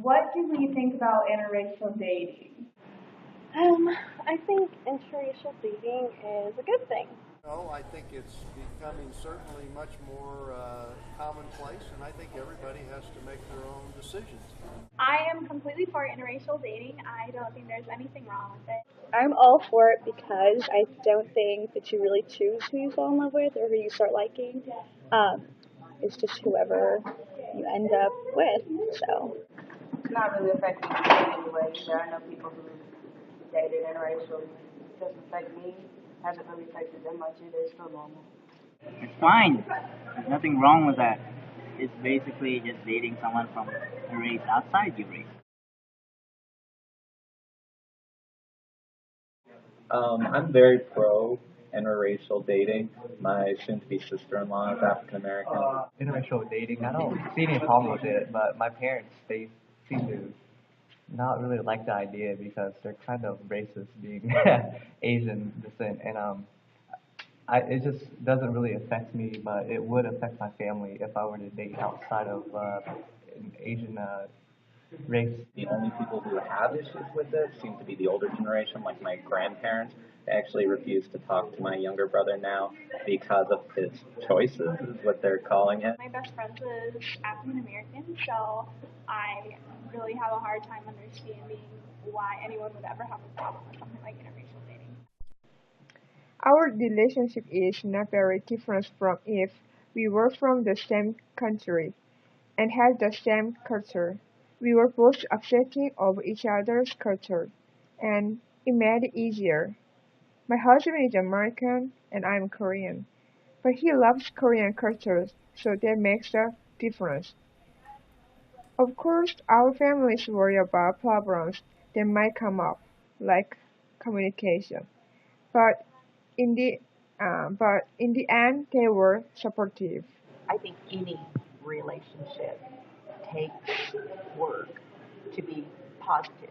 What do we think about interracial dating? Um, I think interracial dating is a good thing. No, I think it's becoming certainly much more commonplace, and I think everybody has to make their own decisions. I am completely for interracial dating. I don't think there's anything wrong with it. I'm all for it because I don't think that you really choose who you fall in love with or who you start liking. Um, it's just whoever you end up with. So It's not really affecting me anyway. I know people who dated interracial. It doesn't affect me. Hasn't really affected them much. It is still normal. It's fine. There's nothing wrong with that. It's basically just dating someone from a race outside your race. I'm very pro interracial dating. My soon-to-be sister-in-law is African American. Interracial dating, I don't see any problem with it, but my parents, they seem to not really like the idea because they're kind of racist being Asian descent, and it just doesn't really affect me, but it would affect my family if I were to date outside of an Asian race. The only people who have issues with this seem to be the older generation, like my grandparents. They actually refuse to talk to my younger brother now because of his choices, is what they're calling it. My best friend is African American, so I really have a hard time understanding why anyone would ever have a problem with something like interracial dating. Our relationship is not very different from if we were from the same country and had the same culture. We were both accepting of each other's culture, and it made it easier. My husband is American and I'm Korean, but he loves Korean culture, so that makes a difference. Of course, our families worry about problems that might come up, like communication. But in the but in the end, they were supportive. I think any relationship takes work to be positive.